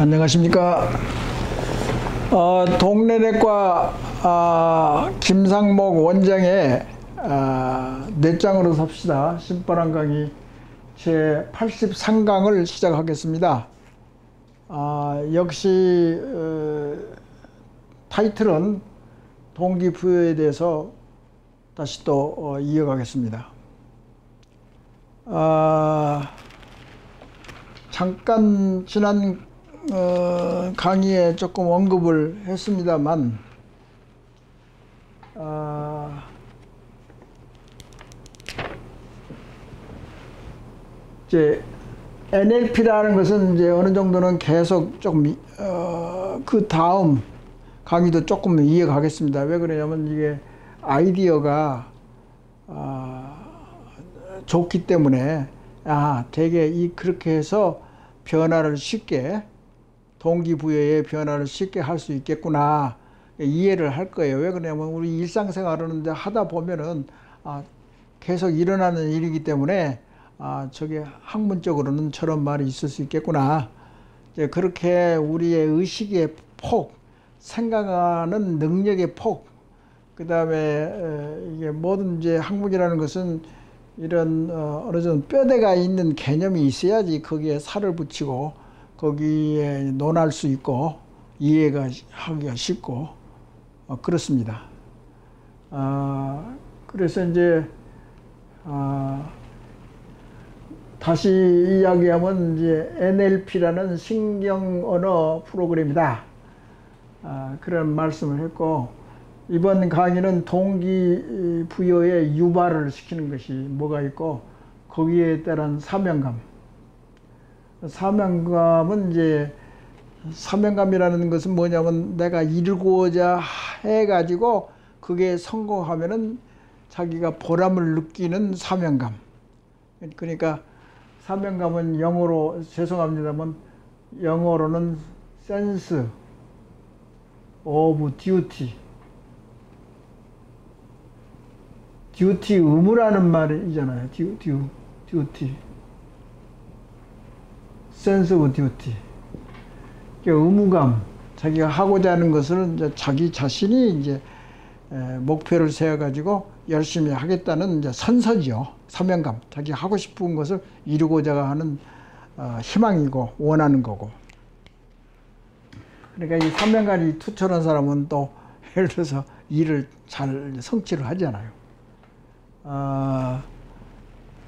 안녕하십니까. 동네내과 김상목 원장의 뇌짱으로 삽시다 신바람 강의 제 83강을 시작하겠습니다. 역시 타이틀은 동기부여에 대해서 다시 또 이어가겠습니다. 잠깐 지난 강의에 조금 언급을 했습니다만 이제 NLP라는 것은 이제 어느 정도는 계속 조금 그 다음 강의도 조금 이어가겠습니다. 왜 그러냐면 이게 아이디어가 좋기 때문에 되게 그렇게 해서 변화를 쉽게 동기부여의 변화를 쉽게 할 수 있겠구나 이해를 할 거예요. 왜 그러냐면 우리 일상생활을 하다 보면은 계속 일어나는 일이기 때문에 저게 학문적으로는 저런 말이 있을 수 있겠구나. 이제 그렇게 우리의 의식의 폭, 생각하는 능력의 폭, 그 다음에 이게 모든 이제 학문이라는 것은 이런 어느 정도 뼈대가 있는 개념이 있어야지 거기에 살을 붙이고 거기에 논할 수 있고 이해가 하기가 쉽고 그렇습니다. 그래서 이제 다시 이야기하면 이제 NLP라는 신경언어 프로그램이다. 그런 말씀을 했고, 이번 강의는 동기부여의 유발을 시키는 것이 뭐가 있고, 거기에 따른 사명감. 사명감은 이제, 사명감이라는 것은 뭐냐면 내가 이루고자 해가지고 그게 성공하면은 자기가 보람을 느끼는 사명감. 그러니까 사명감은 영어로, 죄송합니다만, 영어로는 sense of duty. 듀티, 의무라는 말이잖아요. 듀티. sense of duty. 의무감, 자기가 하고자 하는 것을 이제 자기 자신이 이제 목표를 세워가지고 열심히 하겠다는 이제 선서죠. 사명감, 자기 하고 싶은 것을 이루고자 하는 희망이고 원하는 거고. 그러니까 이 사명감이 투철한 사람은 또 예를 들어서 일을 잘 성취를 하잖아요.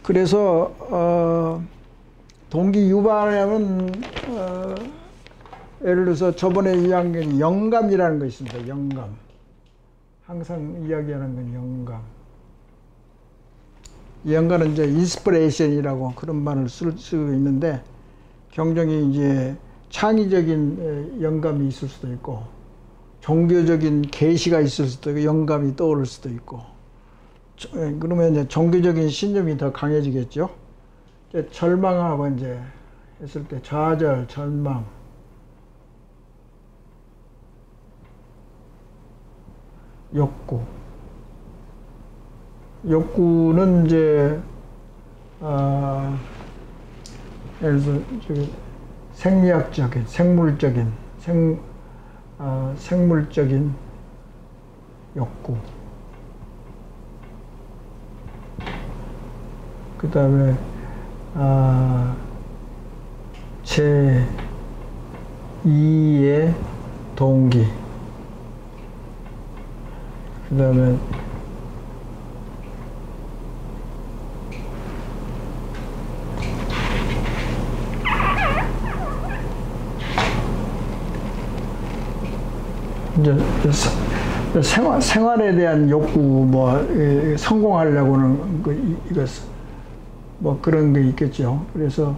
그래서 동기 유발하면 예를 들어서 저번에 이야기한 영감이라는 거 있습니다. 영감. 항상 이야기하는 건 영감. 영감은 이제 인스피레이션이라고 그런 말을 쓰고 있는데, 경종이 이제 창의적인 영감이 있을 수도 있고, 종교적인 계시가 있을 수도 있고, 영감이 떠오를 수도 있고, 그러면 이제 종교적인 신념이 더 강해지겠죠. 이제 절망하고 이제 했을 때 좌절, 절망, 욕구. 욕구는 이제 예를 들어서 생리학적인, 생물적인 욕구. 그 다음에 제2의 동기. 그 다음에 이제 생활에 대한 욕구, 뭐 성공하려고는 이거 뭐 그런 게 있겠죠. 그래서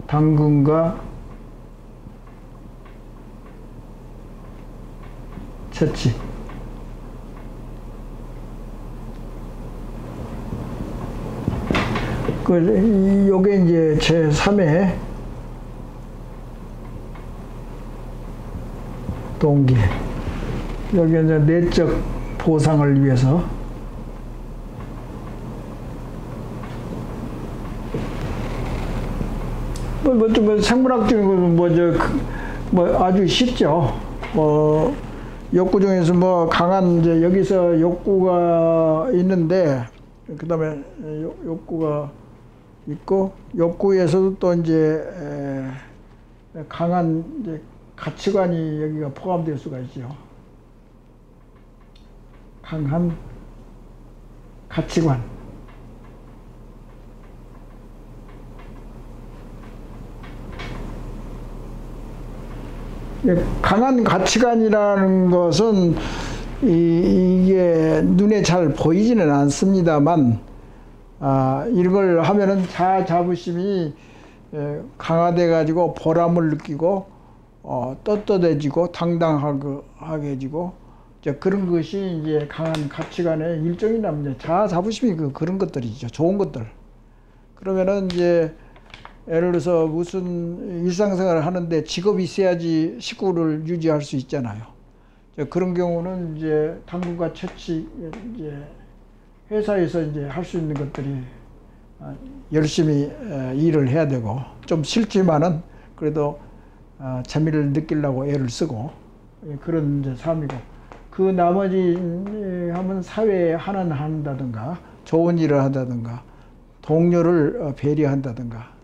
당근과 채찍. 요게 이제 제3의 동기. 여기 이제 내적 보상을 위해서 뭐 생물학적인 뭐 아주 쉽죠. 욕구 중에서 뭐 강한 이제 여기서 욕구가 있는데 그다음에 욕구가 있고 욕구에서도 또 이제 강한 이제 가치관이 여기가 포함될 수가 있죠. 강한 가치관. 강한 가치관이라는 것은 이게 눈에 잘 보이지는 않습니다만, 이걸 하면은 자아 자부심이 강화돼 가지고 보람을 느끼고 떳떳해지고 당당하게지고 그런 것이 이제 강한 가치관의 일종이랍니다. 자아 자부심이 그런 것들이죠. 좋은 것들. 그러면은 이제 예를 들어서 무슨 일상생활을 하는데 직업이 있어야지 식구를 유지할 수 있잖아요. 그런 경우는 이제 당근과 채찍, 이제 회사에서 이제 할 수 있는 것들이 열심히 일을 해야 되고, 좀 싫지만은 그래도 재미를 느끼려고 애를 쓰고, 그런 이제 삶이고, 그 나머지 하면 사회에 한다든가 좋은 일을 한다든가 동료를 배려한다든가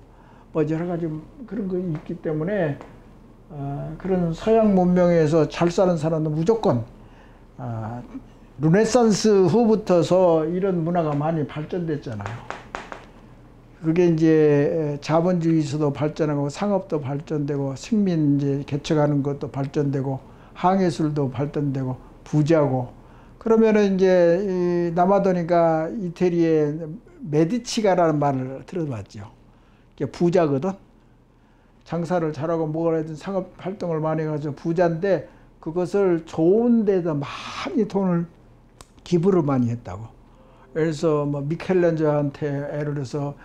뭐 여러 가지 그런 거 있기 때문에 그런 서양 문명에서 잘 사는 사람은 무조건 르네상스 후부터서 이런 문화가 많이 발전됐잖아요. 그게 이제 자본주의에서도 발전하고 상업도 발전되고 식민 이제 개척하는 것도 발전되고 항해술도 발전되고 부자고, 그러면은 이제 남아도니까 이태리의 메디치가라는 말을 들어봤죠. 부자거든. 장사를 잘하고 뭐가 하든 상업 활동을 많이 해가지고 부자인데 그것을 좋은 데다 많이 돈을 기부를 많이 했다고. 그래서 뭐 미켈란젤로한테 예를 들어서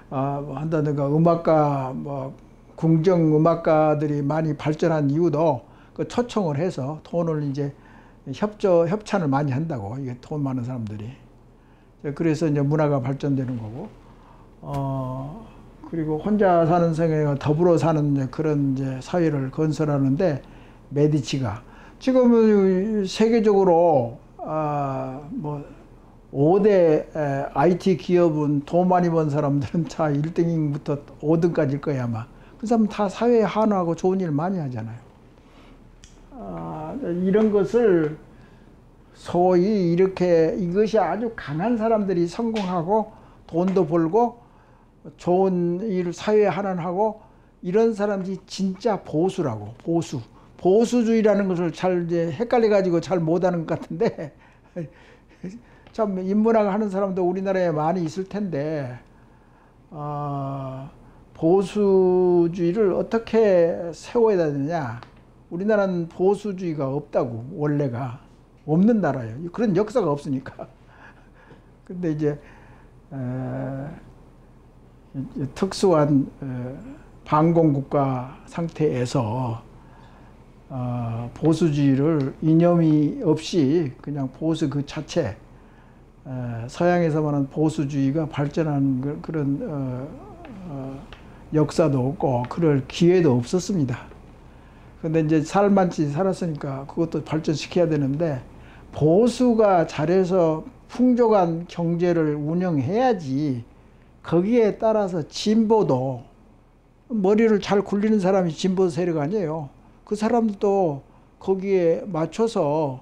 한다든가 음악가 뭐 궁정 음악가들이 많이 발전한 이유도 그 초청을 해서 돈을 이제 협찬을 많이 한다고. 이게 돈 많은 사람들이. 그래서 이제 문화가 발전되는 거고. 그리고 혼자 사는 생애가 더불어 사는 이제 그런 이제 사회를 건설하는데 메디치가 지금은 세계적으로 뭐 5대 IT 기업은 돈 많이 번 사람들은 다 1등부터 5등까지일 거야 아마. 그 사람 다 사회에 한화하고 좋은 일 많이 하잖아요. 이런 것을 소위 이렇게 이것이 아주 강한 사람들이 성공하고 돈도 벌고 좋은 일 사회에 한한하고 이런 사람들이 진짜 보수라고. 보수주의라는 것을 잘 이제 헷갈려 가지고 잘 못하는 것 같은데 참 인문학 하는 사람도 우리나라에 많이 있을 텐데 보수주의를 어떻게 세워야 되느냐. 우리나라는 보수주의가 없다고. 원래가 없는 나라예요. 그런 역사가 없으니까. 근데 이제 특수한 반공국가 상태에서 보수주의를 이념이 없이 그냥 보수 그 자체, 서양에서만은 보수주의가 발전한 그런 역사도 없고 그럴 기회도 없었습니다. 근데 이제 살만치 살았으니까 그것도 발전시켜야 되는데, 보수가 잘해서 풍족한 경제를 운영해야지 거기에 따라서 진보도, 머리를 잘 굴리는 사람이 진보 세력 아니에요. 그 사람도 거기에 맞춰서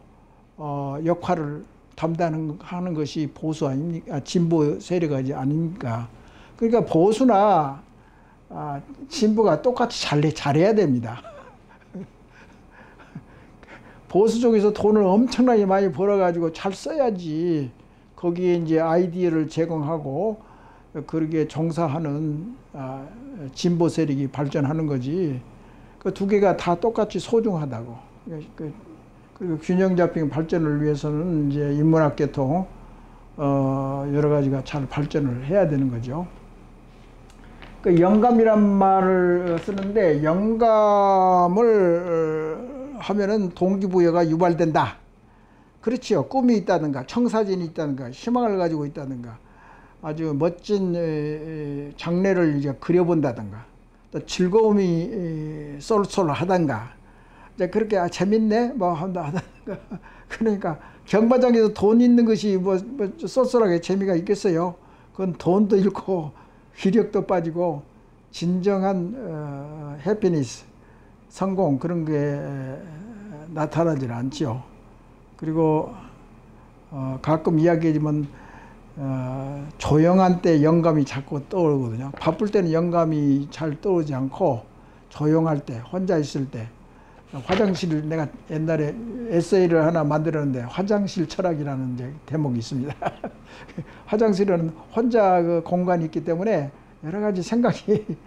역할을 담당하는 것이 보수 아닙니까? 진보 세력 아닙니까? 그러니까 보수나 진보가 똑같이 잘해야 됩니다. 보수 쪽에서 돈을 엄청나게 많이 벌어가지고 잘 써야지 거기에 이제 아이디어를 제공하고 그러게 종사하는 진보 세력이 발전하는 거지. 그 두 개가 다 똑같이 소중하다고. 그리고 균형 잡힌 발전을 위해서는 이제 인문학 계통 여러 가지가 잘 발전을 해야 되는 거죠. 그 영감이란 말을 쓰는데, 영감을 하면은 동기부여가 유발된다. 그렇지요. 꿈이 있다든가 청사진이 있다든가 희망을 가지고 있다든가 아주 멋진 장래를 이제 그려본다든가 또 즐거움이 쏠쏠하단가. 이제 그렇게 재밌네 뭐 하다가 그러니까 경마장에서 돈 있는 것이 뭐 쏠쏠하게 재미가 있겠어요. 그건 돈도 잃고 기력도 빠지고 진정한 해피니스 성공 그런 게 나타나질 않지요. 그리고 가끔 이야기하지만 조용한 때 영감이 자꾸 떠오르거든요. 바쁠 때는 영감이 잘 떠오르지 않고 조용할 때 혼자 있을 때 화장실 내가 옛날에 에세이를 하나 만들었는데 화장실 철학이라는 이제 대목이 있습니다. 화장실은 혼자 그 공간이 있기 때문에 여러 가지 생각이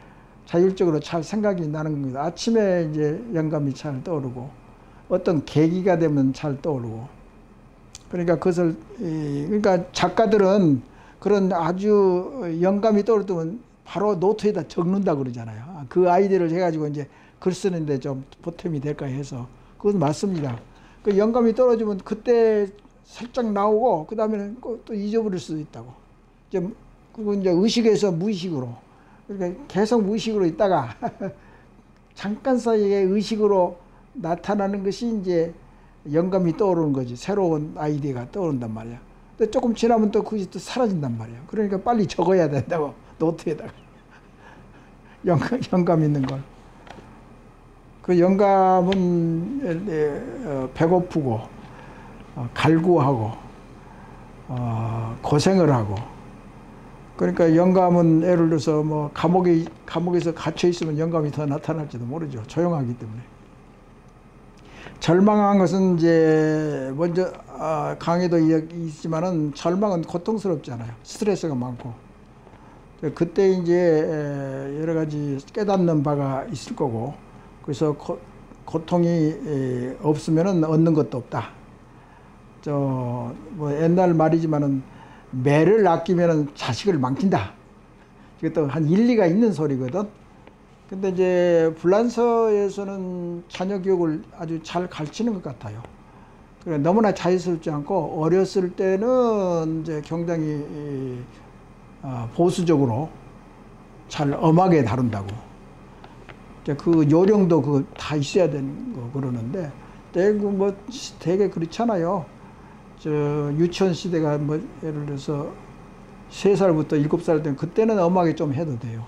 자율적으로 잘 생각이 나는 겁니다. 아침에 이제 영감이 잘 떠오르고 어떤 계기가 되면 잘 떠오르고 그러니까 그것을 그러니까 작가들은 그런 아주 영감이 떠오르면 바로 노트에다 적는다 그러잖아요. 그 아이디어를 해가지고 이제 글 쓰는데 좀 보탬이 될까 해서 그건 맞습니다. 그 영감이 떨어지면 그때 살짝 나오고 그 다음에는 또 잊어버릴 수도 있다고. 이제 그리고 이제 의식에서 무의식으로 그러니까 계속 무의식으로 있다가 잠깐 사이에 의식으로 나타나는 것이 이제 영감이 떠오르는 거지. 새로운 아이디어가 떠오른단 말이야. 근데 조금 지나면 또 그것이 또 사라진단 말이야. 그러니까 빨리 적어야 된다고 노트에다가 영감 있는 걸. 그 영감은 배고프고 갈구하고 고생을 하고 그러니까 영감은 예를 들어서 뭐 감옥에서 갇혀 있으면 영감이 더 나타날지도 모르죠. 조용하기 때문에. 절망한 것은 이제 먼저 강의도 있지만은 절망은 고통스럽잖아요. 스트레스가 많고 그때 이제 여러 가지 깨닫는 바가 있을 거고 그래서 고통이 없으면은 얻는 것도 없다. 뭐 옛날 말이지만은 매를 아끼면은 자식을 망친다. 이것도 한 일리가 있는 소리거든. 근데 이제 불란서에서는 자녀 교육을 아주 잘 가르치는 것 같아요. 그래 너무나 자유스럽지 않고 어렸을 때는 이제 굉장히 보수적으로 잘 엄하게 다룬다고. 그 요령도 그 다 있어야 되는 거 그러는데 되게 그렇잖아요. 유치원 시대가 뭐 예를 들어서 3살부터 7살 때 그때는 엄하게 좀 해도 돼요.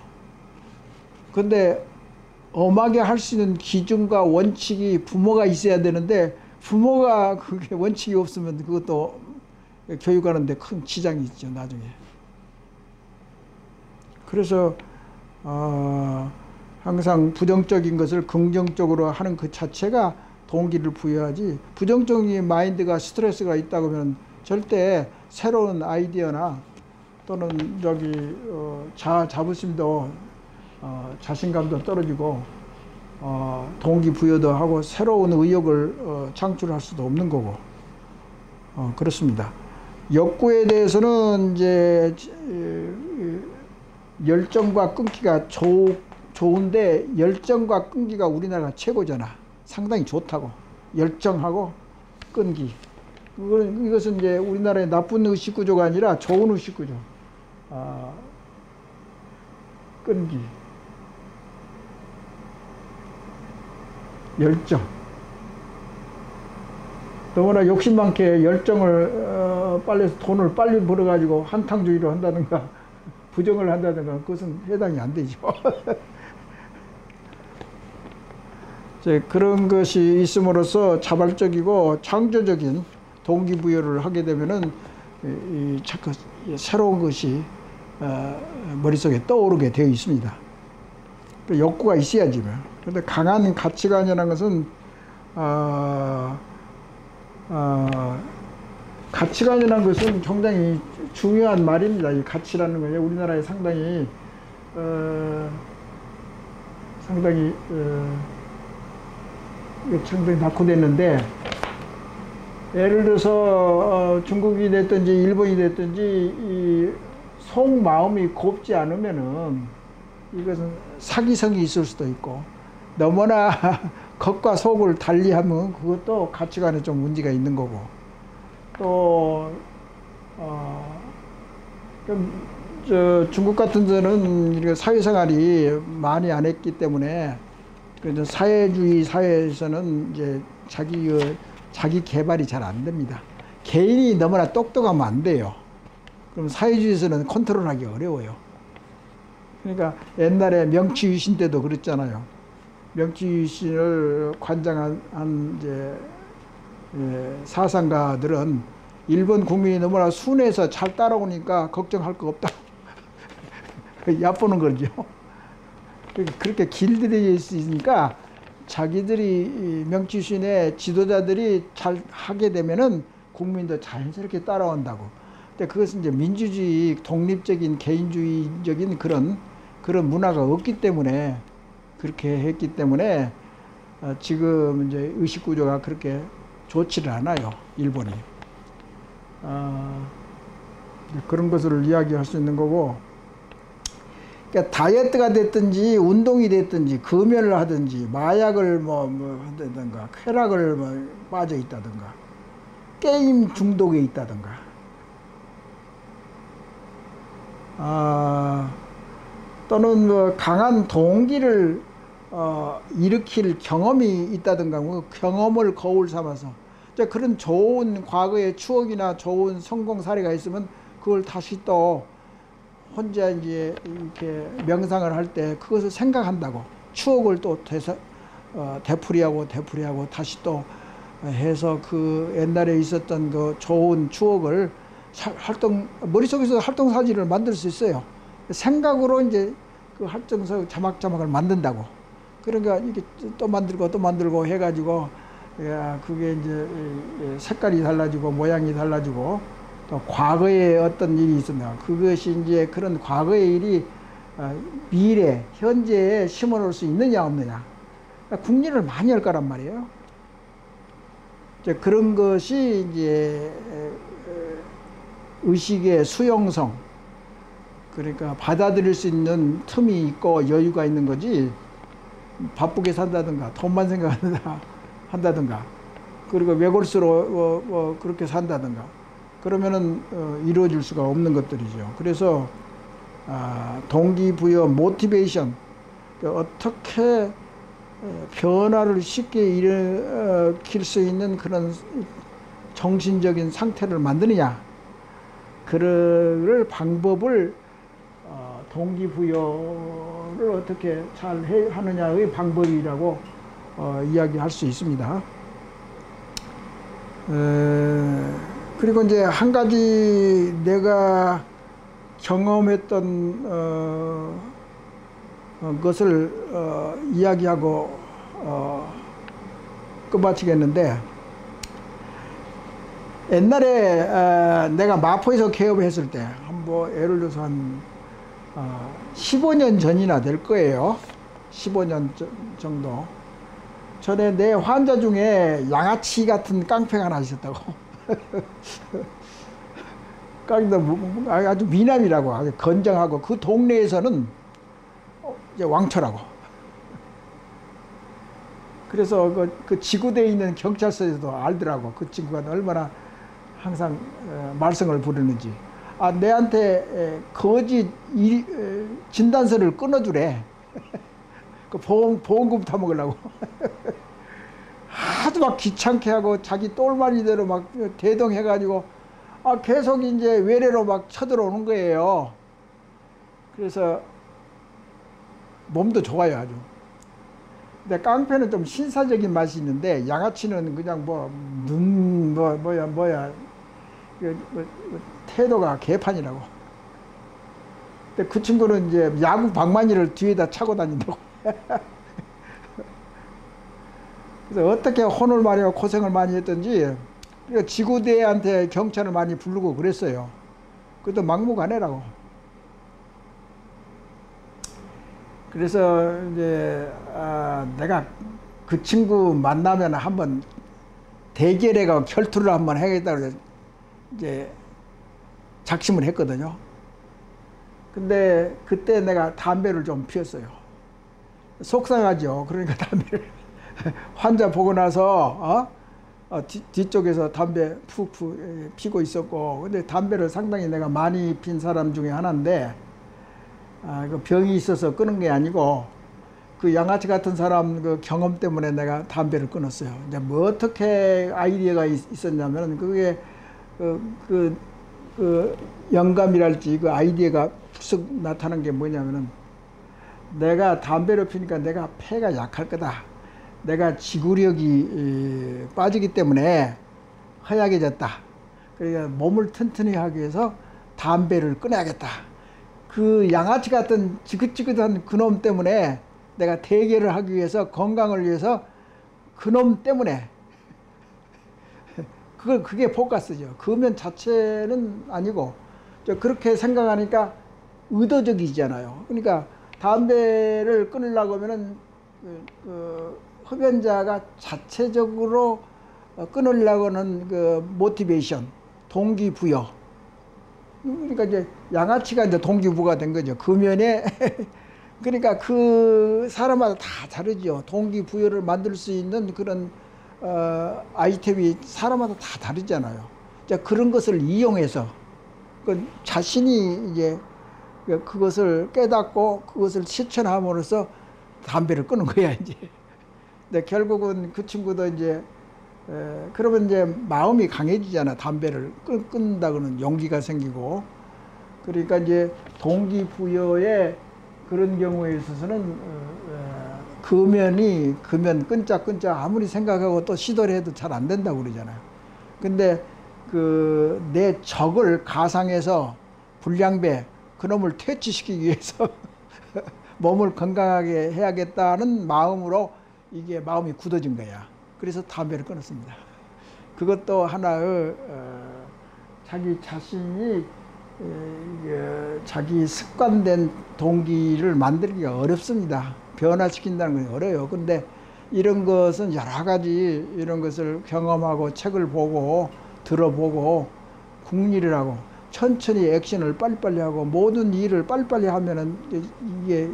근데 엄하게 할 수 있는 기준과 원칙이 부모가 있어야 되는데 부모가 그게 원칙이 없으면 그것도 교육하는데 큰 지장이 있죠 나중에. 그래서 항상 부정적인 것을 긍정적으로 하는 그 자체가 동기를 부여하지 부정적인 마인드가 스트레스가 있다고 하면 절대 새로운 아이디어나 또는 자부심도 자신감도 떨어지고 동기부여도 하고 새로운 의욕을 창출할 수도 없는 거고 그렇습니다. 욕구에 대해서는 이제 열정과 끊기가 좋은데 열정과 끈기가 우리나라가 최고잖아. 상당히 좋다고. 열정하고 끈기. 이것은 이제 우리나라의 나쁜 의식구조가 아니라 좋은 의식구조. 끈기. 열정. 너무나 욕심 많게 열정을 돈을 빨리 벌어가지고 한탕주의로 한다든가 부정을 한다든가 그것은 해당이 안 되죠. 그런 것이 있음으로써 자발적이고 창조적인 동기부여를 하게 되면은 자꾸 새로운 것이 머릿속에 떠오르게 되어 있습니다. 욕구가 있어야지만. 그런데 강한 가치관이라는 것은 가치관이라는 것은 굉장히 중요한 말입니다. 이 가치라는 거예요. 우리나라에 상당히 낙후됐는데 예를 들어서 중국이 됐든지 일본이 됐든지 이 속마음이 곱지 않으면은 이것은 사기성이 있을 수도 있고 너무나 겉과 속을 달리하면 그것도 가치관에 좀 문제가 있는 거고 또 중국 같은 데는 이렇게 사회생활이 많이 안 했기 때문에 그래서 사회주의 사회에서는 이제 자기 개발이 잘 안 됩니다. 개인이 너무나 똑똑하면 안 돼요. 그럼 사회주의에서는 컨트롤하기 어려워요. 그러니까 옛날에 명치유신 때도 그랬잖아요. 명치유신을 관장한 이제 사상가들은 일본 국민이 너무나 순해서 잘 따라오니까 걱정할 거 없다. 얕보는 거죠. 그렇게 길들여 있으니까 자기들이 명치유신의 지도자들이 잘 하게 되면은 국민도 자연스럽게 따라온다고. 근데 그것은 이제 민주주의, 독립적인, 개인주의적인 그런 문화가 없기 때문에 그렇게 했기 때문에 지금 이제 의식 구조가 그렇게 좋지를 않아요, 일본이. 그런 것을 이야기할 수 있는 거고. 그러니까 다이어트가 됐든지 운동이 됐든지 금연을 하든지 마약을 한다든가 쾌락을 빠져 있다든가 게임 중독에 있다든가 또는 강한 동기를 일으킬 경험이 있다든가 경험을 거울 삼아서 그런 좋은 과거의 추억이나 좋은 성공 사례가 있으면 그걸 다시 또 혼자 이제 이렇게 명상을 할 때 그것을 생각한다고 추억을 또 되풀이하고 다시 또 해서 그 옛날에 있었던 그 좋은 추억을 머릿속에서 활동 사진을 만들 수 있어요. 생각으로 이제 그 활동서 자막을 만든다고. 그러니까 이게 또 만들고 해가지고 그게 이제 색깔이 달라지고 모양이 달라지고 또 과거에 어떤 일이 있으면 그것이 이제 그런 과거의 일이 미래, 현재에 심어놓을 수 있느냐 없느냐. 그러니까 국리를 많이 할 거란 말이에요. 이제 그런 것이 이제 의식의 수용성, 그러니까 받아들일 수 있는 틈이 있고 여유가 있는 거지 바쁘게 산다든가 돈만 생각한다든가 그리고 외골수로 그렇게 산다든가 그러면은 이루어질 수가 없는 것들이죠. 그래서 동기부여, 모티베이션, 어떻게 변화를 쉽게 일으킬 수 있는 그런 정신적인 상태를 만드느냐, 그럴 방법을 동기부여를 어떻게 잘 하느냐의 방법이라고 이야기할 수 있습니다. 그리고 이제 한 가지 내가 경험했던 것을 이야기하고 끝마치겠는데, 옛날에 내가 마포에서 개업했을 때, 뭐 예를 들어서 한 15년 전이나 될 거예요. 15년 정도 전에 내 환자 중에 양아치 같은 깡패가 하나 있었다고. 아주 미남이라고, 아주 건장하고, 그 동네에서는 이제 왕초라고. 그래서 그 지구대에 있는 경찰서에서도 알더라고. 그 친구가 얼마나 항상 말썽을 부르는지. 내한테 거짓 진단서를 끊어주래. 그 보험금 타먹으려고. 하도 막 귀찮게 하고 자기 똘마니대로 막 대동해가지고 계속 이제 외래로 막 쳐들어오는 거예요. 그래서 몸도 좋아요, 아주. 근데 깡패는 좀 신사적인 맛이 있는데 양아치는 그냥 태도가 개판이라고. 근데 그 친구는 이제 야구 방망이를 뒤에다 차고 다닌다고. 그래서 어떻게 혼을 많이 하고 고생을 많이 했던지 지구대한테 경찰을 많이 부르고 그랬어요. 그것도 막무가내라고. 그래서 이제 내가 그 친구 만나면 한번 대결해가 결투를 한번 하겠다고 이제 작심을 했거든요. 근데 그때 내가 담배를 좀 피웠어요. 속상하죠. 그러니까 담배를 환자 보고 나서 뒤쪽에서 담배 푹푹 피고 있었고, 근데 담배를 상당히 내가 많이 핀 사람 중에 하나인데, 그 병이 있어서 끊은 게 아니고, 그 양아치 같은 사람 그 경험 때문에 내가 담배를 끊었어요. 이제 뭐 어떻게 아이디어가 있었냐면, 그게 그 영감이랄지 그 아이디어가 푹 나타난 게 뭐냐면은, 내가 담배를 피니까 내가 폐가 약할 거다. 내가 지구력이 빠지기 때문에 허약해졌다. 그러니까 몸을 튼튼히 하기 위해서 담배를 끊어야겠다. 그 양아치 같은 지긋지긋한 그놈 때문에 내가 대결을 하기 위해서, 건강을 위해서 그놈 때문에 그게 포커스죠. 금연 자체는 아니고, 그렇게 생각하니까 의도적이잖아요. 그러니까 담배를 끊으려고 하면은 흡연자가 자체적으로 끊으려고는 그 모티베이션, 동기부여. 그러니까 이제 양아치가 이제 동기부여가 된 거죠. 금연에. 그러니까 그 사람마다 다 다르죠. 동기부여를 만들 수 있는 그런 아이템이 사람마다 다 다르잖아요. 자, 그런 것을 이용해서 그 자신이 이제 그것을 깨닫고 그것을 실천함으로써 담배를 끊은 거야, 이제. 근데 결국은 그 친구도 이제 그러면 이제 마음이 강해지잖아. 담배를 끊는다고는 용기가 생기고. 그러니까 이제 동기부여에 그런 경우에 있어서는 금연 끊자 아무리 생각하고 또 시도를 해도 잘 안 된다고 그러잖아요. 근데 그 내 적을 가상해서 불량배 그놈을 퇴치시키기 위해서 몸을 건강하게 해야겠다는 마음으로 이게 마음이 굳어진 거야. 그래서 담배를 끊었습니다. 그것도 하나의 자기 자신이 자기 습관된 동기를 만들기가 어렵습니다. 변화시킨다는 건 어려워요. 근데 이런 것은 여러 가지 이런 것을 경험하고 책을 보고 들어보고 궁리를 하고 천천히 액션을 빨리빨리 하고 모든 일을 빨리빨리 하면은 이게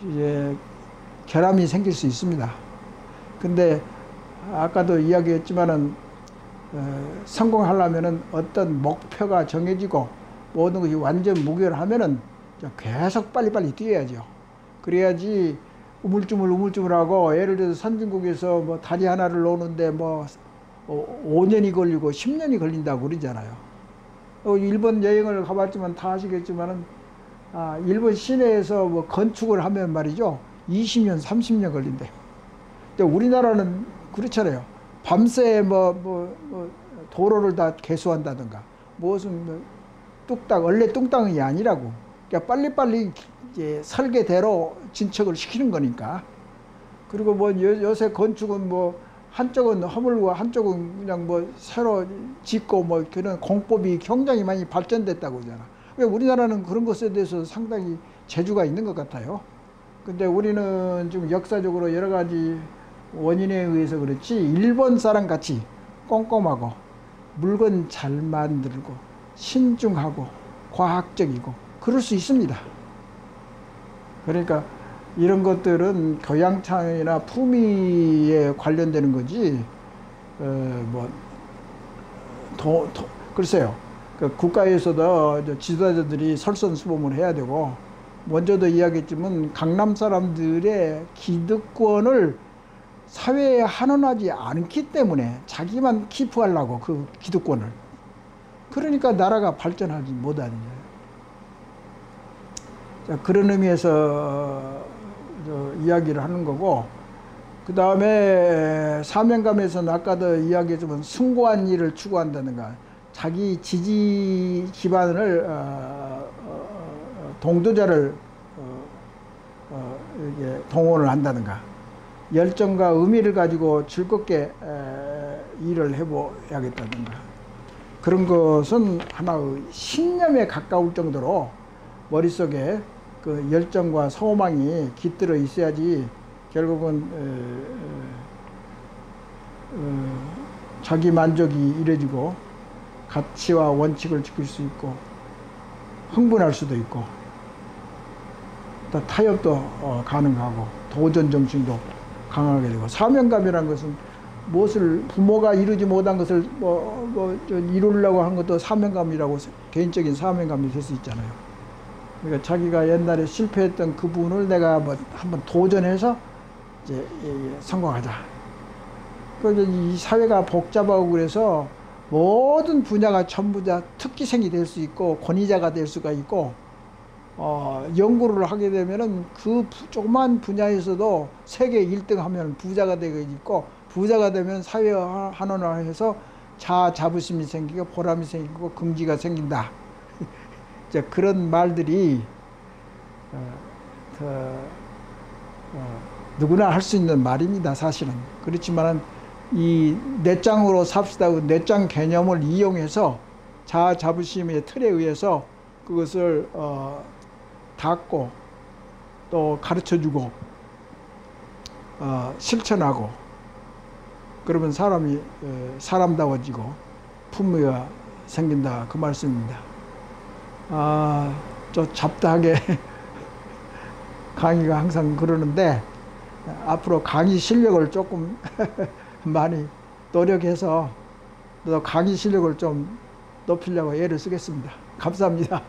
이제 결함이 생길 수 있습니다. 근데 아까도 이야기했지만은 성공하려면은 어떤 목표가 정해지고 모든 것이 완전 무결하면은 계속 빨리빨리 뛰어야죠. 그래야지 우물쭈물하고, 예를 들어서 선진국에서 뭐 다리 하나를 놓는데 뭐 5년이 걸리고 10년이 걸린다고 그러잖아요. 일본 여행을 가봤지만 다 아시겠지만은 일본 시내에서 뭐 건축을 하면 말이죠, 20년 30년 걸린대요. 근데 우리나라는 그렇잖아요. 밤새 뭐 도로를 다 개수한다든가 무슨 뭐 뚝딱 원래 뚱땅이 아니라고. 그러니까 빨리빨리 이제 설계대로 진척을 시키는 거니까. 그리고 뭐 요새 건축은 뭐 한쪽은 허물고 한쪽은 그냥 뭐 새로 짓고 뭐 그런 공법이 굉장히 많이 발전됐다고 하잖아. 왜 우리나라는 그런 것에 대해서 상당히 재주가 있는 것 같아요. 근데 우리는 좀 역사적으로 여러 가지 원인에 의해서 그렇지, 일본 사람 같이 꼼꼼하고 물건 잘 만들고 신중하고 과학적이고 그럴 수 있습니다. 그러니까 이런 것들은 교양창이나 품위에 관련되는 거지, 글쎄요. 그 국가에서도 지도자들이 설선수범을 해야 되고, 먼저도 이야기했지만 강남 사람들의 기득권을 사회에 한원하지 않기 때문에 자기만 키프하려고 그 기득권을. 그러니까 나라가 발전하지 못하는 거예요. 자, 그런 의미에서 이야기를 하는 거고, 그 다음에 사명감에서는 아까도 이야기했지만 숭고한 일을 추구한다든가, 자기 지지 기반을 동조자를 이렇게 동원을 한다든가, 열정과 의미를 가지고 즐겁게 일을 해보야겠다든가, 그런 것은 하나의 신념에 가까울 정도로 머릿속에 그 열정과 소망이 깃들어 있어야지 결국은 자기 만족이 이루어지고 가치와 원칙을 지킬 수 있고 흥분할 수도 있고 또 타협도 가능하고 도전 정신도 강하게 되고, 사명감이라는 것은 무엇을 부모가 이루지 못한 것을 이루려고 한 것도 사명감이라고 개인적인 사명감이 될 수 있잖아요. 그러니까 자기가 옛날에 실패했던 그 부분을 내가 한번 도전해서 이제 성공하자. 이 사회가 복잡하고 그래서 모든 분야가 전부 다 특기생이 될 수 있고 권위자가 될 수가 있고 연구를 하게 되면은 그 조그만 분야에서도 세계 1등 하면 부자가 되고 있고 부자가 되면 사회 환원화해서 자부심이 생기고 보람이 생기고 긍지가 생긴다. 이제 그런 말들이 누구나 할 수 있는 말입니다. 사실은. 그렇지만은 이 넷장으로 삽시다. 넷장 개념을 이용해서 자부심의 틀에 의해서 그것을 닦고 또 가르쳐주고 실천하고 그러면 사람이 사람다워지고 품위가 생긴다 그 말씀입니다. 저 잡다하게 강의가 항상 그러는데 앞으로 강의 실력을 조금 많이 노력해서 또 강의 실력을 좀 높이려고 애를 쓰겠습니다. 감사합니다.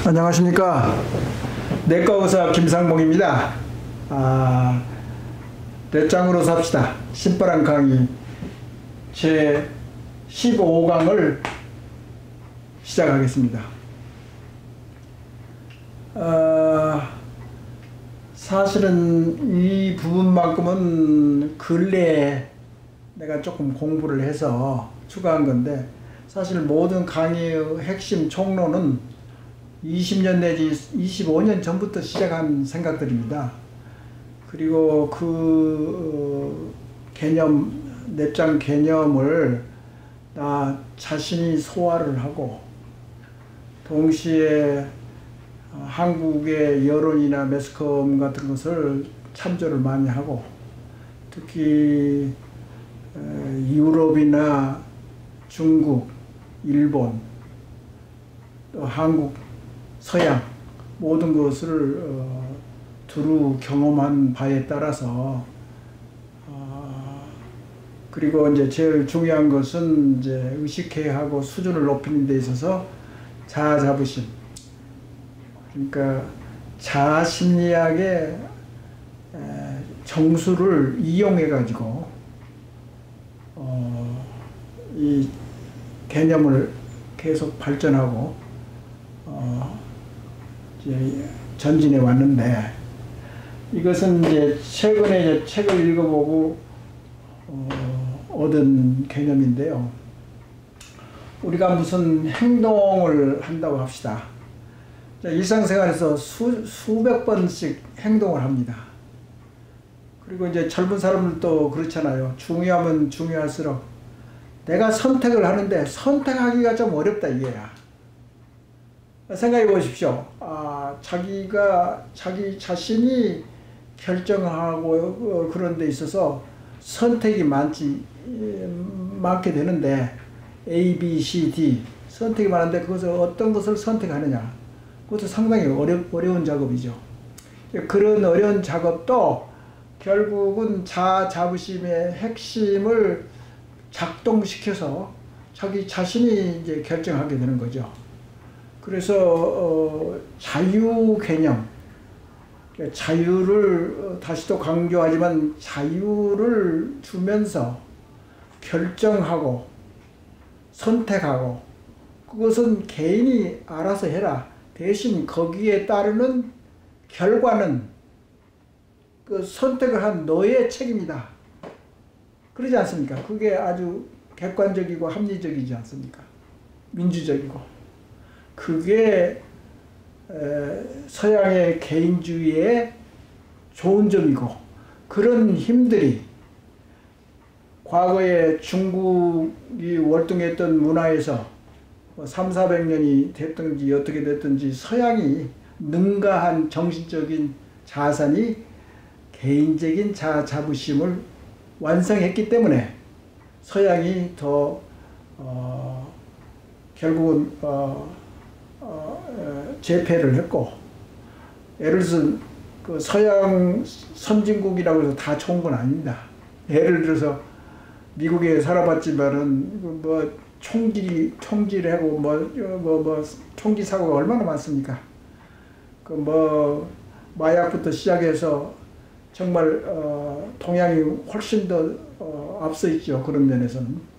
안녕하십니까. 내과의사 김상봉입니다. 넷장으로 삽시다. 신바람 강의 제 15강을 시작하겠습니다. 사실은 이 부분만큼은 근래에 내가 조금 공부를 해서 추가한 건데 사실 모든 강의의 핵심 총론은 20년 내지 25년 전부터 시작한 생각들입니다. 그리고 그 개념, 넷장 개념을 나 자신이 소화를 하고 동시에 한국의 여론이나 매스컴 같은 것을 참조를 많이 하고 특히 유럽이나 중국, 일본, 또 한국, 서양 모든 것을 두루 경험한 바에 따라서 그리고 이제 제일 중요한 것은 이제 의식해야 하고 수준을 높이는 데 있어서 자아 자부심. 그러니까 자아 심리학의 정수를 이용해 가지고 이 개념을 계속 발전하고 이제 전진해 왔는데 이것은 이제 최근에 이제 책을 읽어보고 얻은 개념인데요. 우리가 무슨 행동을 한다고 합시다. 일상생활에서 수백 번씩 행동을 합니다. 그리고 이제 젊은 사람들도 그렇잖아요. 중요하면 중요할수록 내가 선택을 하는데 선택하기가 좀 어렵다 이게야. 생각해 보십시오. 자기 자신이 결정하고 그런 데 있어서 선택이 많게 되는데 A, B, C, D 선택이 많은데 그것을 어떤 것을 선택하느냐 그것도 상당히 어려운 작업이죠. 그런 어려운 작업도 결국은 자부심의 핵심을 작동시켜서 자기 자신이 이제 결정하게 되는 거죠. 그래서 자유 개념, 자유를 다시 또 강조하지만 자유를 주면서 결정하고 선택하고 그것은 개인이 알아서 해라. 대신 거기에 따르는 결과는 그 선택을 한 너의 책임이다. 그러지 않습니까? 그게 아주 객관적이고 합리적이지 않습니까? 민주적이고. 그게 서양의 개인주의의 좋은 점이고 그런 힘들이 과거에 중국이 월등했던 문화에서 300~400년이 됐든지 어떻게 됐든지 서양이 능가한 정신적인 자산이 개인적인 자부심을 완성했기 때문에 서양이 더 결국은 제패를 했고, 예를 들어서 그 서양 선진국이라고 해서 다 좋은 건 아닙니다. 예를 들어서 미국에 살아봤지만은 뭐 총질하고 뭐 총기 사고가 얼마나 많습니까? 그 뭐 마약부터 시작해서 정말 동양이 훨씬 더 앞서 있죠. 그런 면에서는.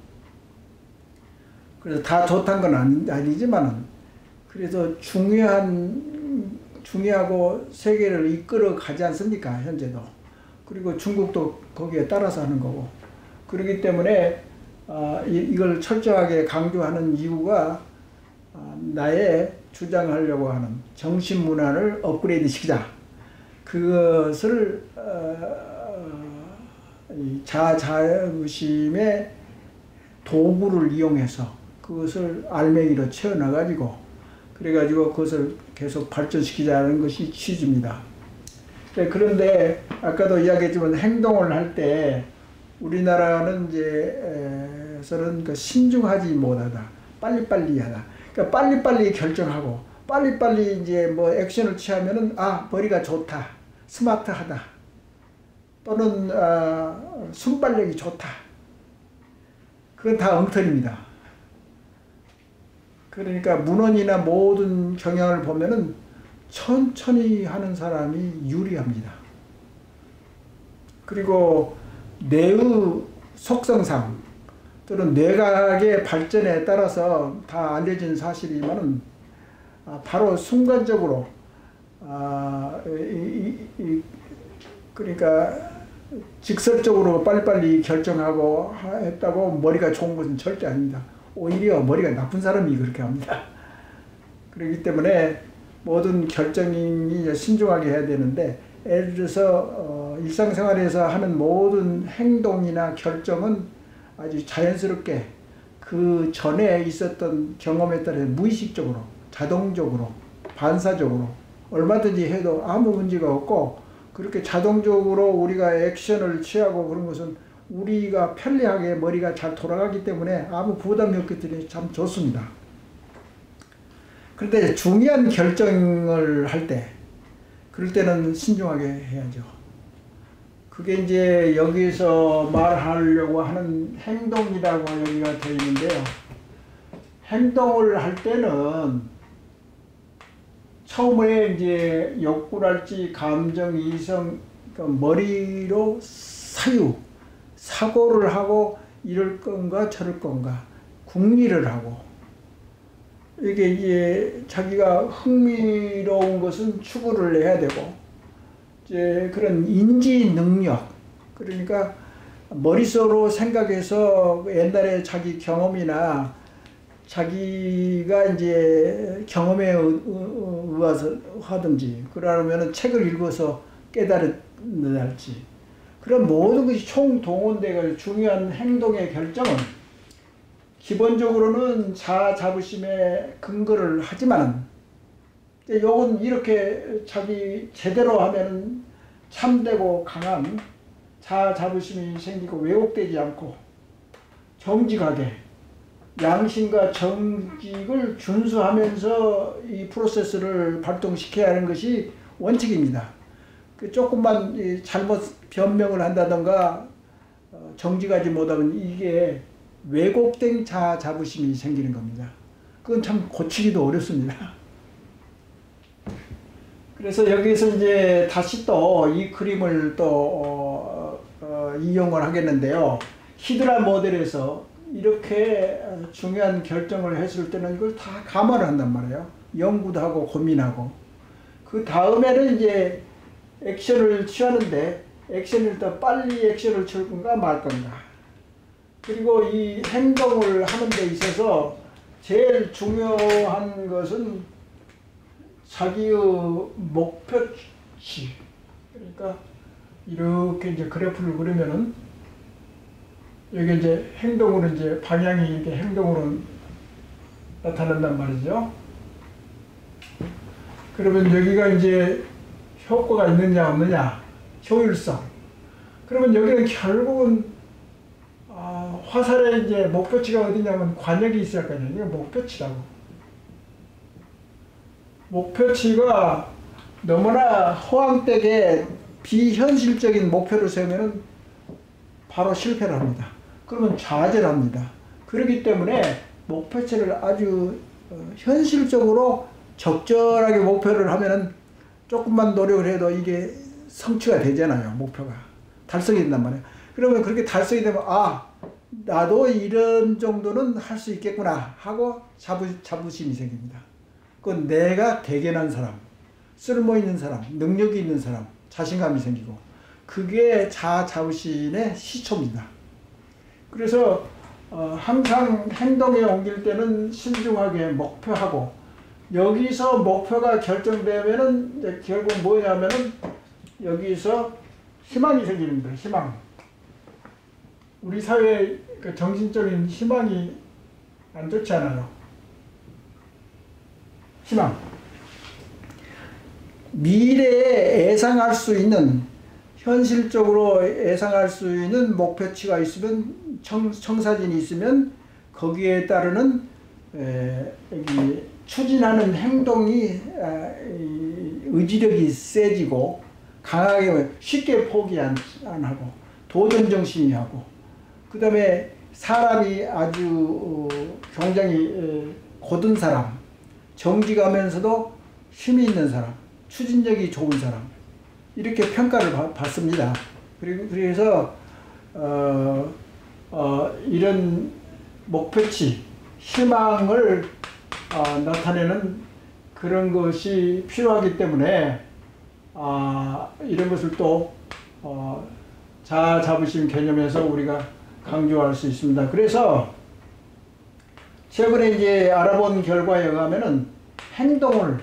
그래서 다 좋다는 건 아니지만은 그래서 중요하고 세계를 이끌어 가지 않습니까? 현재도. 그리고 중국도 거기에 따라서 하는 거고. 그렇기 때문에 이걸 철저하게 강조하는 이유가 나의 주장하려고 하는 정신문화를 업그레이드 시키자. 그것을 자부심의 도구를 이용해서 그것을 알맹이로 채워놔가지고 그래가지고 그것을 계속 발전시키자는 것이 취지입니다. 그런데 아까도 이야기했지만 행동을 할 때 우리나라는 이제서는 그 신중하지 못하다, 빨리빨리 하다. 그러니까 빨리빨리 결정하고 빨리빨리 이제 뭐 액션을 취하면은 머리가 좋다, 스마트하다, 또는 순발력이 좋다. 그건 다 엉터리입니다. 그러니까 문헌이나 모든 경향을 보면은 천천히 하는 사람이 유리합니다. 그리고 뇌의 속성상 또는 뇌각의 발전에 따라서 다 알려진 사실이지만은 바로 순간적으로 그러니까 직설적으로 빨리빨리 결정하고 했다고 머리가 좋은 것은 절대 아닙니다. 오히려 머리가 나쁜 사람이 그렇게 합니다. 그렇기 때문에 모든 결정이 신중하게 해야 되는데, 예를 들어서 일상생활에서 하는 모든 행동이나 결정은 아주 자연스럽게 그 전에 있었던 경험에 따라 무의식적으로, 자동적으로, 반사적으로 얼마든지 해도 아무 문제가 없고, 그렇게 자동적으로 우리가 액션을 취하고 그런 것은 우리가 편리하게 머리가 잘 돌아가기 때문에 아무 부담이 없기 때문에 참 좋습니다. 그런데 중요한 결정을 할 때, 그럴 때는 신중하게 해야죠. 그게 이제 여기서 말하려고 하는 행동이라고 여기가 되어 있는데요. 행동을 할 때는 처음에 이제 욕구랄지 감정, 이성, 그러니까 머리로 사고를 하고 이럴 건가 저럴 건가 궁리를 하고, 이게 이제 자기가 흥미로운 것은 추구를 해야 되고, 이제 그런 인지 능력, 그러니까 머릿속으로 생각해서 옛날에 자기 경험이나 자기가 이제 경험에 의해서 하든지, 그러면은 책을 읽어서 깨달은달지, 그런 모든 것이 총동원되어 중요한 행동의 결정은 기본적으로는 자아자부심에 근거를 하지만, 요건 이렇게 자기 제대로 하면 참되고 강한 자아자부심이 생기고 왜곡되지 않고 정직하게 양심과 정직을 준수하면서 이 프로세스를 발동시켜야 하는 것이 원칙입니다. 조금만 잘못 변명을 한다던가 정직하지 못하면 이게 왜곡된 자아자부심이 생기는 겁니다. 그건 참 고치기도 어렵습니다. 그래서 여기서 이제 다시 또 이 그림을 또 이용을 하겠는데요. 히드라 모델에서 이렇게 중요한 결정을 했을 때는 이걸 다 감안을 한단 말이에요. 연구도 하고 고민하고. 그 다음에는 이제 액션을 취하는데, 액션을 더 빨리 액션을 취할 건가 말 건가. 그리고 이 행동을 하는 데 있어서 제일 중요한 것은 자기의 목표치. 그러니까 이렇게 이제 그래프를 그리면은 여기 이제 행동으로 이제 방향이 이렇게 행동으로 나타난단 말이죠. 그러면 여기가 이제 효과가 있느냐 없느냐, 효율성. 그러면 여기는 결국은 화살의 이제 목표치가 어디냐면 관역이 있어야 할 거아니에요. 이거 목표치라고. 목표치가 너무나 허황되게 비현실적인 목표를 세우면 바로 실패를 합니다. 그러면 좌절합니다. 그렇기 때문에 목표치를 아주 현실적으로 적절하게 목표를 하면은 조금만 노력을 해도 이게 성취가 되잖아요. 목표가 달성이 된단 말이에요. 그러면 그렇게 달성이 되면 나도 이런 정도는 할 수 있겠구나 하고 자부심이 생깁니다. 그건 내가 대견한 사람, 쓸모 있는 사람, 능력이 있는 사람, 자신감이 생기고 그게 자부심의 시초입니다. 그래서 항상 행동에 옮길 때는 신중하게 목표하고 여기서 목표가 결정되면은 이제 결국 뭐냐면은 여기서 희망이 생기는 거예요. 희망. 우리 사회의 그 정신적인 희망이 안 좋지 않아요. 희망. 미래에 예상할 수 있는 현실적으로 예상할 수 있는 목표치가 있으면 청사진이 있으면 거기에 따르는 여기 추진하는 행동이 의지력이 세지고 강하게 쉽게 포기 안 하고 도전 정신이 하고 그 다음에 사람이 아주 굉장히 곧은 사람 정직하면서도 힘이 있는 사람 추진력이 좋은 사람 이렇게 평가를 받습니다. 그래서 이런 목표치 희망을 나타내는 그런 것이 필요하기 때문에 이런 것을 또 자부심 개념에서 우리가 강조할 수 있습니다. 그래서 최근에 이제 알아본 결과에 의하면은 행동을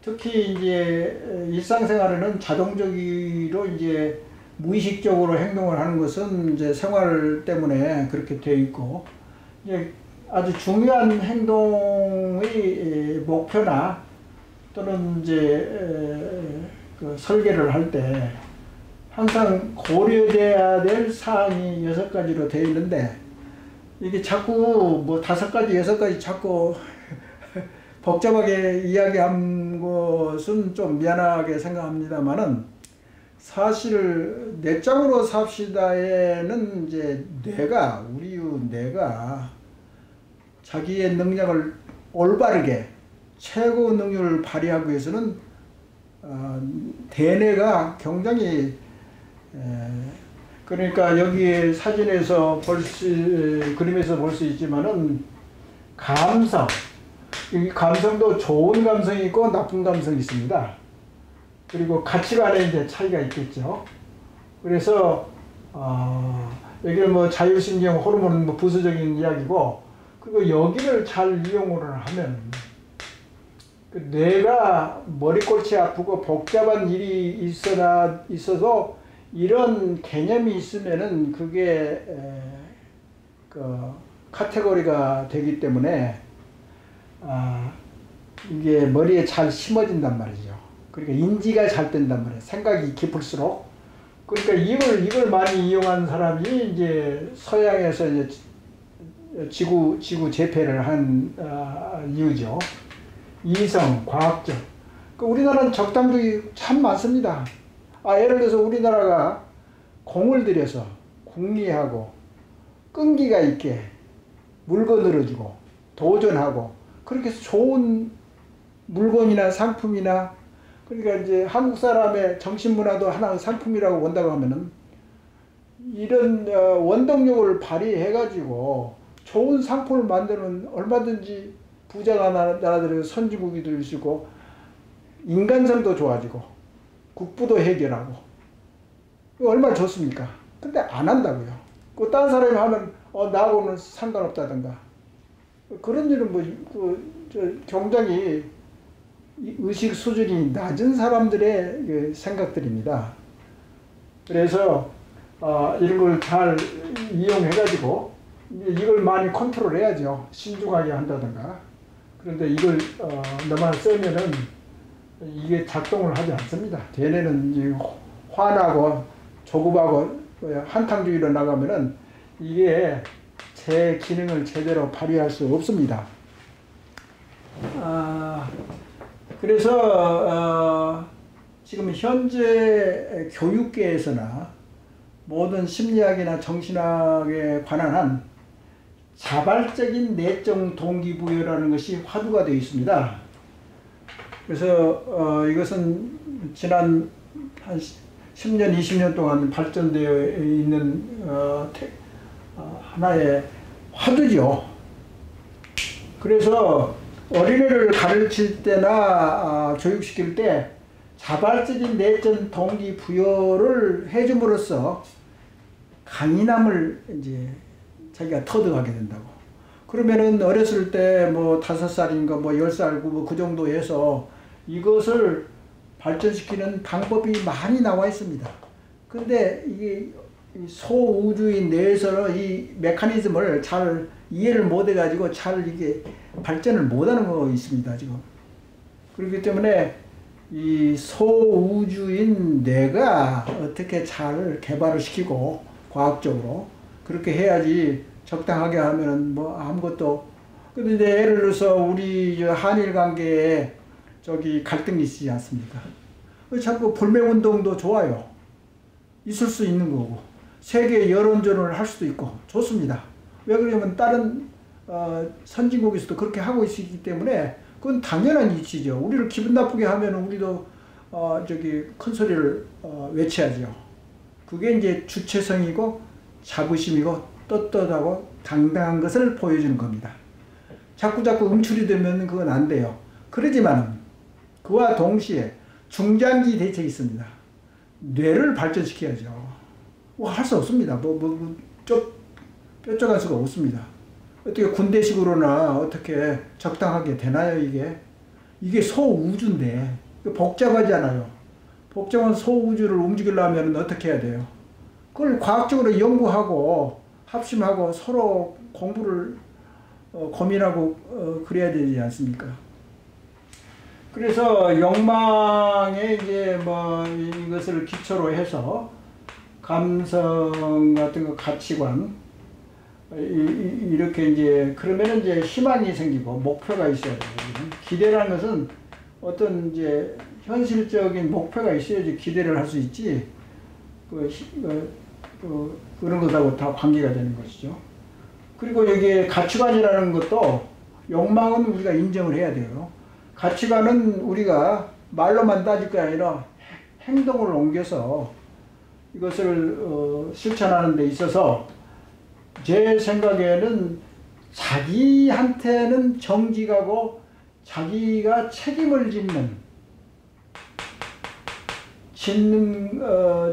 특히 이제 일상생활에는 자동적으로 이제 무의식적으로 행동을 하는 것은 이제 생활 때문에 그렇게 되어 있고 이제 아주 중요한 행동의 목표나 또는 이제 그 설계를 할 때 항상 고려돼야 될 사항이 6가지로 되어 있는데 이게 자꾸 뭐 5가지, 6가지 자꾸 복잡하게 이야기한 것은 좀 미안하게 생각합니다만은 사실 내적으로 삽시다에는 이제 우리 뇌가 자기의 능력을 올바르게 최고 능력을 발휘하기 위해서는 대뇌가 굉장히 그러니까 여기 사진에서 그림에서 볼 수 있지만은 이 감성도 좋은 감성이 있고 나쁜 감성이 있습니다. 그리고 가치관에 이제 차이가 있겠죠. 그래서 여기는 뭐 자율신경 호르몬은 뭐 부수적인 이야기고 그리고 여기를 잘 이용을 하면 그 뇌가 머리골치 아프고 복잡한 일이 있어서 이런 개념이 있으면은 그게 그 카테고리가 되기 때문에 이게 머리에 잘 심어진단 말이죠. 그러니까 인지가 잘 된단 말이에요. 생각이 깊을수록. 그러니까 이걸 많이 이용한 사람이 이제 서양에서 이제 지구 재패를 한 이유죠. 이성, 과학적. 우리나라는 적당적이 참 많습니다. 예를 들어서 우리나라가 공을 들여서 궁리하고 끈기가 있게 물건을 주고 도전하고 그렇게 해서 좋은 물건이나 상품이나 그러니까 이제 한국 사람의 정신문화도 하나의 상품이라고 본다고 하면은 이런 원동력을 발휘해가지고 좋은 상품을 만드는 얼마든지 부자가 나라들에서 선진국이 될 수 있고 인간성도 좋아지고 국부도 해결하고 얼마나 좋습니까? 근데 안 한다고요. 그 다른 사람이 하면 나하고는 상관없다든가 그런 일은 굉장히 의식 수준이 낮은 사람들의 생각들입니다. 그래서 이런 걸 잘 이용해가지고 이걸 많이 컨트롤해야죠. 신중하게 한다든가. 그런데 이걸 너무 쓰면은 이게 작동을 하지 않습니다. 대뇌는 이제 화나고 조급하고 한탕주의로 나가면은 이게 제 기능을 제대로 발휘할 수 없습니다. 그래서 지금 현재 교육계에서나 모든 심리학이나 정신학에 관한 한 자발적인 내적 동기부여라는 것이 화두가 되어 있습니다. 그래서 이것은 지난 한 10년, 20년 동안 발전되어 있는 하나의 화두죠. 그래서 어린애를 가르칠 때나 교육시킬 때 자발적인 내적 동기부여를 해줌으로써 강인함을 이제 자기가 터득하게 된다고. 그러면은 어렸을 때 뭐 5살인가 뭐 10살 뭐 그 정도에서 이것을 발전시키는 방법이 많이 나와 있습니다. 근데 이게 소우주인 내에서는 이 메커니즘을 잘 이해를 못 해가지고 잘 이게 발전을 못하는 거 있습니다, 지금. 그렇기 때문에 이 소우주인 뇌가 어떻게 잘 개발을 시키고 과학적으로 그렇게 해야지 적당하게 하면은 뭐 아무것도. 근데 이제 예를 들어서 우리 한일 관계에 저기 갈등이 있지 않습니까? 자꾸 불매운동도 좋아요. 있을 수 있는 거고. 세계 여론전을 할 수도 있고 좋습니다. 왜 그러냐면 다른 선진국에서도 그렇게 하고 있기 때문에 그건 당연한 이치죠. 우리를 기분 나쁘게 하면 우리도 저기 큰 소리를 외쳐야죠. 그게 이제 주체성이고 자부심이고 떳떳하고 당당한 것을 보여주는 겁니다. 자꾸 음출이 되면 그건 안 돼요. 그러지만 그와 동시에 중장기 대책이 있습니다. 뇌를 발전시켜야죠. 뭐 할 수 없습니다. 뾰족할 수가 없습니다. 어떻게 군대식으로나 어떻게 적당하게 되나요, 이게? 이게 소우주인데, 복잡하잖아요. 복잡한 소우주를 움직이려면 어떻게 해야 돼요? 그걸 과학적으로 연구하고, 합심하고, 서로 공부를 고민하고, 그래야 되지 않습니까? 그래서 욕망에 이제 뭐 이것을 기초로 해서 감성 같은 거 가치관 이렇게 이제 그러면 이제 희망이 생기고 목표가 있어야 돼요. 기대라는 것은 어떤 이제 현실적인 목표가 있어야지 기대를 할 수 있지. 그런 것하고 다 관계가 되는 것이죠. 그리고 여기에 가치관이라는 것도 욕망은 우리가 인정을 해야 돼요. 가치관은 우리가 말로만 따질 게 아니라 행동을 옮겨서 이것을 실천하는 데 있어서 제 생각에는 자기한테는 정직하고 자기가 책임을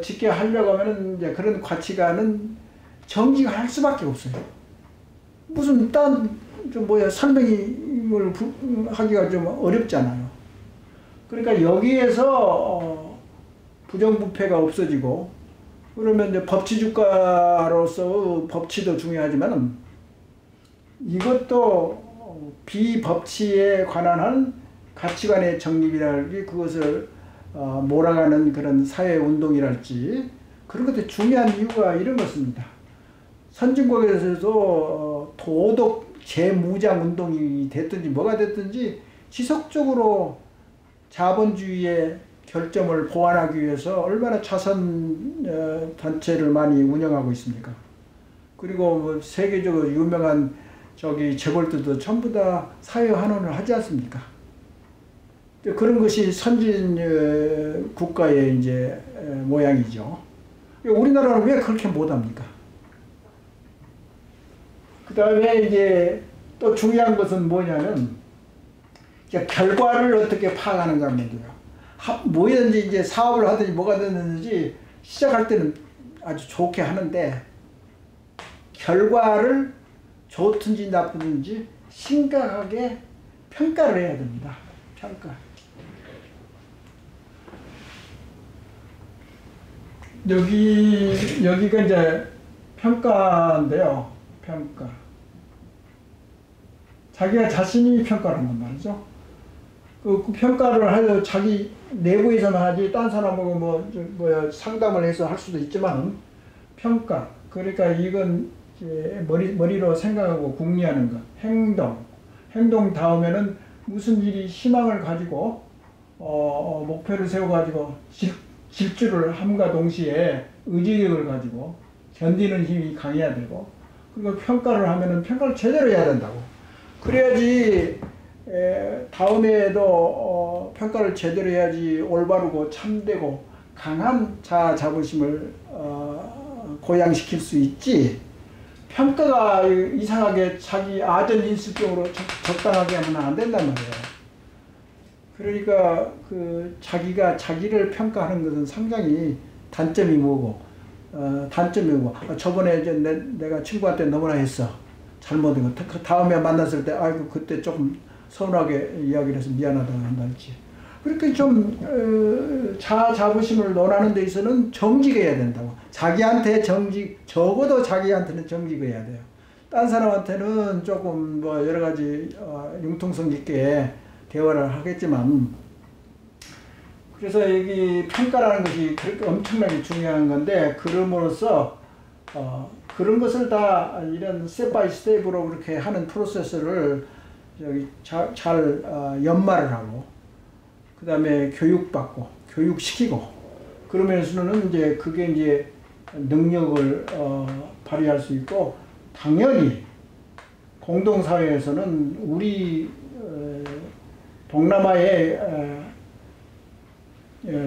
짓게 하려고 하면은 이제 그런 가치관은 정직할 수밖에 없어요. 무슨 설명을 하기가 좀 어렵잖아요. 그러니까 여기에서 부정부패가 없어지고 그러면 이제 법치주가로서 법치도 중요하지만은 이것도 비법치에 관한 한 가치관의 정립이랄지 그것을 몰아가는 그런 사회운동이랄지 그런 것들이 중요한 이유가 이런 것입니다. 선진국에서도 도덕 재무장 운동이 됐든지 뭐가 됐든지 지속적으로 자본주의의 결점을 보완하기 위해서 얼마나 자선 단체를 많이 운영하고 있습니까? 그리고 뭐 세계적으로 유명한 저기 재벌들도 전부 다 사회환원을 하지 않습니까? 그런 것이 선진 국가의 이제 모양이죠. 우리나라는 왜 그렇게 못합니까? 그 다음에 이제 또 중요한 것은 뭐냐면 결과를 어떻게 파악하는가 하면 돼요. 뭐든지 이제 사업을 하든지 뭐가 됐든지 시작할 때는 아주 좋게 하는데 결과를 좋든지 나쁘든지 심각하게 평가를 해야 됩니다. 평가. 여기가 이제 평가인데요. 평가. 자기가 자신이 평가를 한단 말이죠. 그 평가를 하려 자기 내부에서만 하지 딴 사람하고 상담을 해서 할 수도 있지만 평가. 그러니까 이건 이제 머리로 생각하고 궁리하는 것. 행동 다음에는 무슨 일이 희망을 가지고 목표를 세워가지고 질주를 함과 동시에 의지력을 가지고 견디는 힘이 강해야 되고, 그리고 평가를 하면은 평가를 제대로 해야 된다고. 그래야지 다음에도 평가를 제대로 해야지 올바르고 참되고 강한 자아 자부심을 고양시킬 수 있지. 평가가 이상하게 자기 아전인수적으로 적당하게 하면 안 된단 말이에요. 그러니까 자기가 자기를 평가하는 것은 상당히 단점이 뭐고, 단점이 뭐고, 저번에 이제 내가 친구한테 너무나 했어. 잘못된 거. 다음에 만났을 때, 아이고, 그때 조금 서운하게 이야기를 해서 미안하다고 한달지. 그렇게 좀, 자아 자부심을 논하는 데 있어서는 정직해야 된다고. 자기한테 적어도 자기한테는 정직해야 돼요. 딴 사람한테는 조금 뭐 여러 가지, 융통성 있게 대화를 하겠지만, 그래서 여기 평가라는 것이 그렇게 엄청나게 중요한 건데, 그럼으로써 그런 것을 다 이런 스텝 바이 스텝으로 그렇게 하는 프로세스를 여기 잘 연마를 하고, 그 다음에 교육받고 교육시키고, 그러면서는 이제 그게 이제 능력을 발휘할 수 있고, 당연히 공동사회에서는 우리 동남아의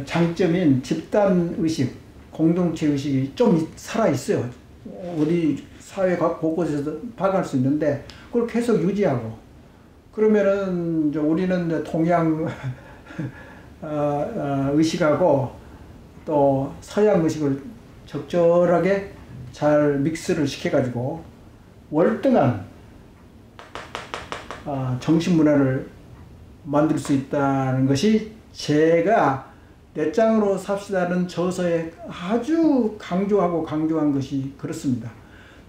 장점인 집단의식, 공동체의식이 좀 살아있어요. 우리 사회 각 곳곳에서 파악할 수 있는데, 그걸 계속 유지하고, 그러면은 우리는 동양 의식하고 또 서양 의식을 적절하게 잘 믹스를 시켜가지고 월등한 정신문화를 만들 수 있다는 것이 제가 내 땅으로 삽시다는 저서에 아주 강조한 것이 그렇습니다.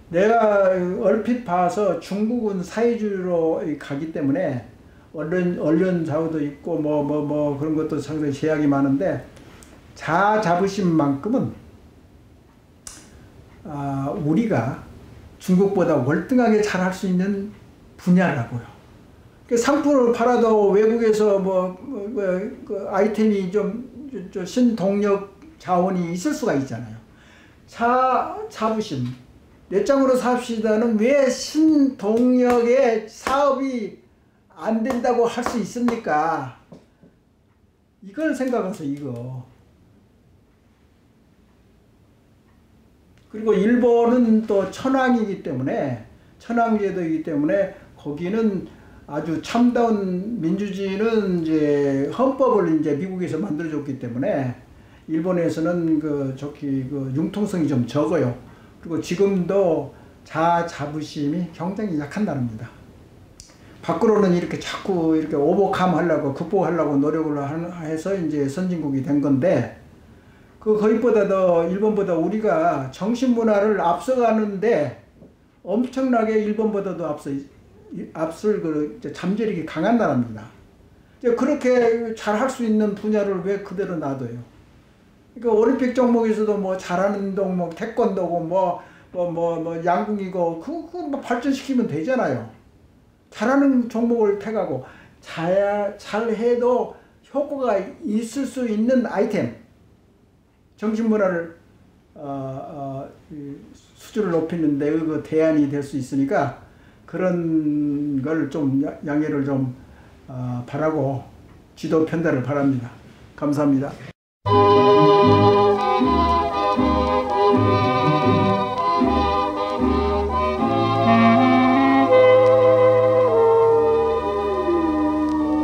내가 얼핏 봐서 중국은 사회주의로 가기 때문에 언론 자유도 있고 뭐 그런 것도 상당히 제약이 많은데, 자아 자부심만큼은 우리가 중국보다 월등하게 잘할 수 있는 분야라고요. 상품을 팔아도 외국에서 그 아이템이 좀 신동력 자원이 있을 수가 있잖아요. 자부심. 내 땅으로 삽시다는 왜 신동력의 사업이 안 된다고 할 수 있습니까? 이걸 생각하세요, 이거. 그리고 일본은 또 천황이기 때문에, 천황제도이기 때문에 거기는 아주 참다운 민주주의는 이제 헌법을 이제 미국에서 만들어줬기 때문에 일본에서는 그 융통성이 좀 적어요. 그리고 지금도 자아 자부심이 굉장히 약한 나라입니다. 밖으로는 이렇게 자꾸 이렇게 오버컴하려고, 극복하려고 노력을 해서 이제 선진국이 된 건데, 거기보다 더 일본보다 우리가 정신문화를 앞서가는데 엄청나게 일본보다도 앞설 잠재력이 강한 나라입니다. 그렇게 잘할 수 있는 분야를 왜 그대로 놔둬요? 그러니까 올림픽 종목에서도 뭐 잘하는 종목, 태권도고 뭐 양궁이고 그거 뭐 발전시키면 되잖아요. 잘하는 종목을 택하고 잘해도 효과가 있을 수 있는 아이템, 정신문화를 수준을 높이는 데 그 대안이 될 수 있으니까 그런 걸 좀 양해를 좀 바라고 지도 편달을 바랍니다. 감사합니다.